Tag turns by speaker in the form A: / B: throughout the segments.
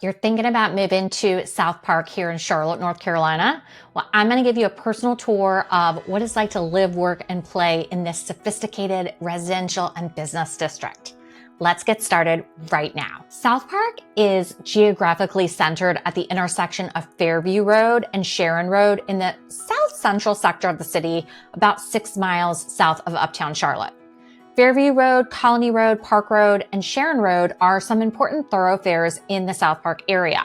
A: You're thinking about moving to Southpark here in Charlotte, North Carolina? Well, I'm going to give you a personal tour of what it's like to live, work, and play in this sophisticated residential and business district. Let's get started right now. Southpark is geographically centered at the intersection of Fairview Road and Sharon Road in the south central sector of the city, about 6 miles south of Uptown Charlotte. Fairview Road, Colony Road, Park Road, and Sharon Road are some important thoroughfares in the Southpark area.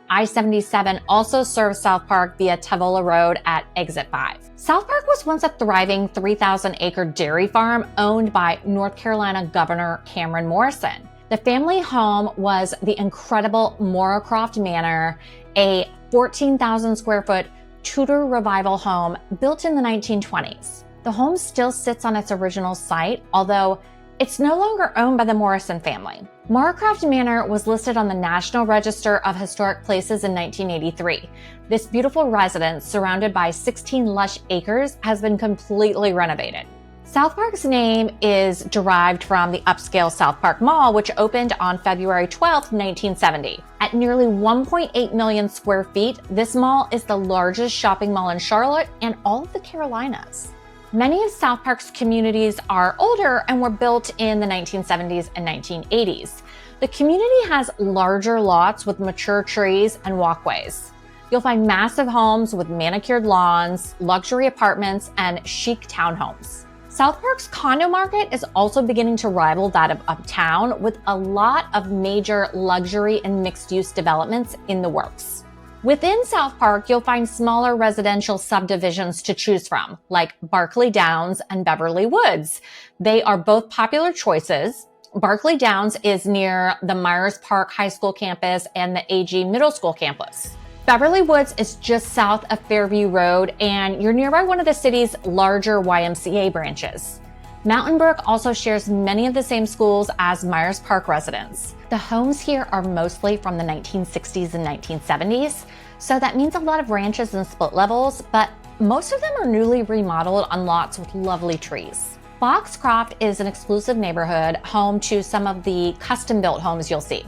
A: I-77 also serves Southpark via Tavola Road at Exit 5. Southpark was once a thriving 3,000-acre dairy farm owned by North Carolina Governor Cameron Morrison. The family home was the incredible Morrocroft Manor, a 14,000 square foot Tudor revival home built in the 1920s. The home still sits on its original site, although it's no longer owned by the Morrison family. Morrocroft Manor was listed on the National Register of Historic Places in 1983. This beautiful residence, surrounded by 16 lush acres, has been completely renovated. Southpark's name is derived from the Upscale Southpark Mall, which opened on February 12, 1970. At nearly 1.8 million square feet, this mall is the largest shopping mall in Charlotte and all of the Carolinas. Many of Southpark's communities are older and were built in the 1970s and 1980s. The community has larger lots with mature trees and walkways. You'll find massive homes with manicured lawns, luxury apartments, and chic townhomes. Southpark's condo market is also beginning to rival that of Uptown, with a lot of major luxury and mixed-use developments in the works. Within Southpark, you'll find smaller residential subdivisions to choose from, like Barkley Downs and Beverly Woods. They are both popular choices. Barkley Downs is near the Myers Park High School campus and the AG Middle School campus. Beverly Woods is just south of Fairview Road, and you're nearby one of the city's larger YMCA branches. Mountain Brook also shares many of the same schools as Myers Park residents. The homes here are mostly from the 1960s and 1970s, so that means a lot of ranches and split levels, but most of them are newly remodeled on lots with lovely trees. Foxcroft is an exclusive neighborhood home to some of the custom-built homes you'll see.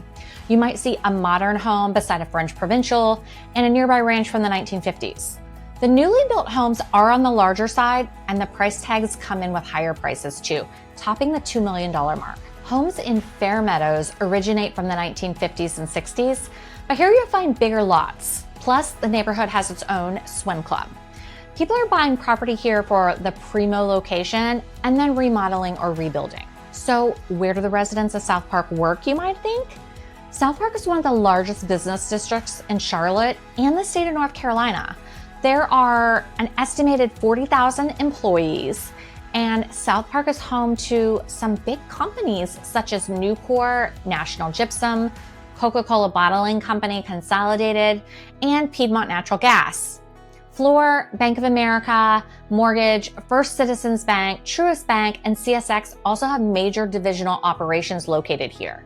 A: You might see a modern home beside a French provincial and a nearby ranch from the 1950s. The newly built homes are on the larger side, and the price tags come in with higher prices too, topping the $2 million mark. Homes in Fairmeadows originate from the 1950s and 60s, but here you'll find bigger lots. Plus, the neighborhood has its own swim club. People are buying property here for the primo location and then remodeling or rebuilding. So where do the residents of Southpark work, you might think? Southpark is one of the largest business districts in Charlotte and the state of North Carolina. There are an estimated 40,000 employees, and Southpark is home to some big companies such as Nucor, National Gypsum, Coca-Cola Bottling Company Consolidated, and Piedmont Natural Gas. Fluor, Bank of America, Mortgage, First Citizens Bank, Truist Bank, and CSX also have major divisional operations located here.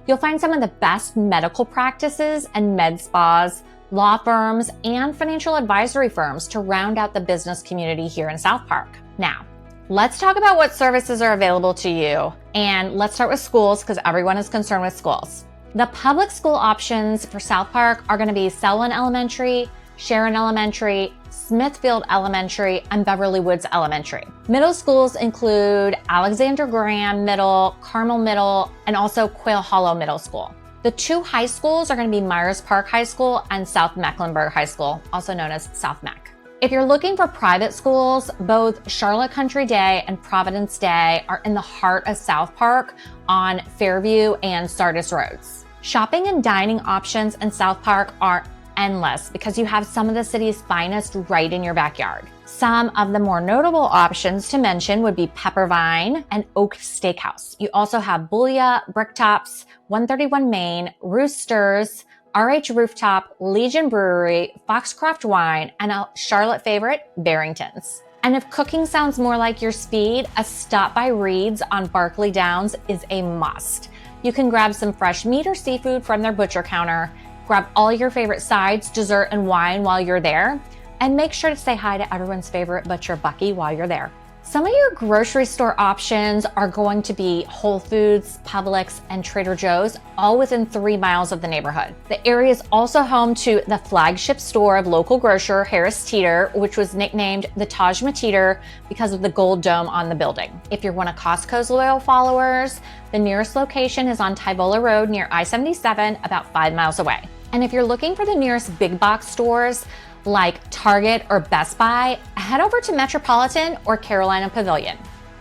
A: You'll find some of the best medical practices and med spas, law firms, and financial advisory firms to round out the business community here in Southpark. Now, let's talk about what services are available to you. And let's start with schools because everyone is concerned with schools. The public school options for Southpark are going to be Selwyn Elementary, Sharon Elementary, Smithfield Elementary, and Beverly Woods Elementary. Middle schools include Alexander Graham Middle, Carmel Middle, and also Quail Hollow Middle School. The two high schools are going to be Myers Park High School and South Mecklenburg High School, also known as South Mech. If you're looking for private schools, both Charlotte Country Day and Providence Day are in the heart of Southpark on Fairview and Sardis Roads. Shopping and dining options in Southpark are endless because you have some of the city's finest right in your backyard. Some of the more notable options to mention would be Peppervine and Oak Steakhouse. You also have Boolia, Bricktops, 131 Main, Roosters, RH Rooftop, Legion Brewery, Foxcroft Wine, and a Charlotte favorite, Barrington's. And if cooking sounds more like your speed, a stop by Reed's on Barkley Downs is a must. You can grab some fresh meat or seafood from their butcher counter, grab all your favorite sides, dessert, and wine while you're there, and make sure to say hi to everyone's favorite butcher, Bucky, while you're there. Some of your grocery store options are going to be Whole Foods, Publix, and Trader Joe's, all within 3 miles of the neighborhood. The area is also home to the flagship store of local grocer Harris Teeter, which was nicknamed the Taj Teeter because of the gold dome on the building. If you're one of Costco's loyal followers, the nearest location is on Tybola Road near I-77, about 5 miles away. And if you're looking for the nearest big box stores, like Target or Best Buy, head over to Metropolitan or Carolina Pavilion.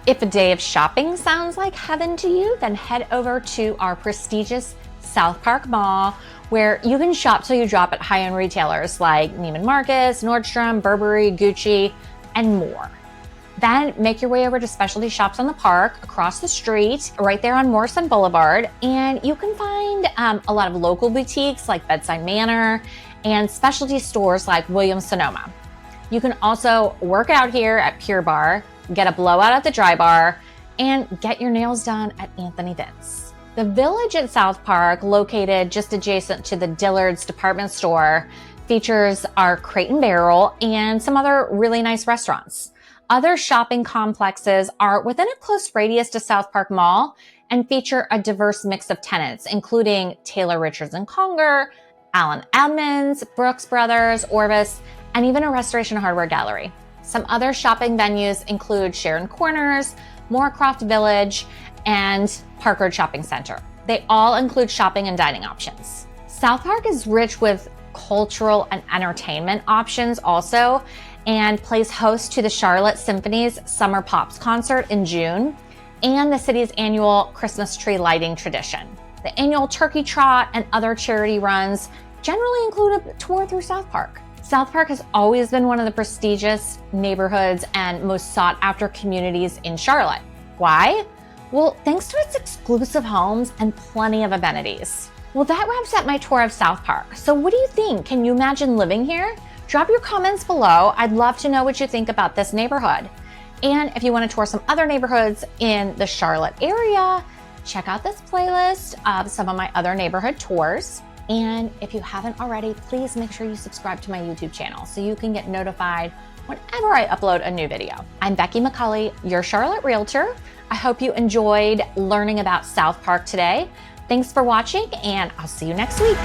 A: If a day of shopping sounds like heaven to you, then head over to our prestigious Southpark Mall, where you can shop till you drop at high-end retailers like Neiman Marcus, Nordstrom, Burberry, Gucci, and more. Then make your way over to specialty shops on the park across the street, right there on Morrison Boulevard, and you can find a lot of local boutiques like Bedside Manor and specialty stores like Williams-Sonoma. You can also work out here at Pure Barre, get a blowout at the Dry Bar, and get your nails done at Anthony Vince. The Village at Southpark, located just adjacent to the Dillard's department store, features our Crate and Barrel and some other really nice restaurants. Other shopping complexes are within a close radius to Southpark Mall and feature a diverse mix of tenants, including Taylor Richards and Conger, Allen Edmonds, Brooks Brothers, Orvis, and even a Restoration Hardware gallery. Some other shopping venues include Sharon Corners, Moorcroft Village, and Park Road Shopping Center. They all include shopping and dining options. Southpark is rich with cultural and entertainment options also, and plays host to the Charlotte Symphony's Summer Pops concert in June and the city's annual Christmas tree lighting tradition. The annual turkey trot and other charity runs generally include a tour through Southpark. Southpark has always been one of the prestigious neighborhoods and most sought after communities in Charlotte. Why? Well, thanks to its exclusive homes and plenty of amenities. Well, that wraps up my tour of Southpark. So what do you think? Can you imagine living here? Drop your comments below. I'd love to know what you think about this neighborhood. And if you want to tour some other neighborhoods in the Charlotte area, check out this playlist of some of my other neighborhood tours. And if you haven't already, please make sure you subscribe to my YouTube channel so you can get notified whenever I upload a new video. I'm Becky McCully, your Charlotte Realtor. I hope you enjoyed learning about Southpark today. Thanks for watching, and I'll see you next week.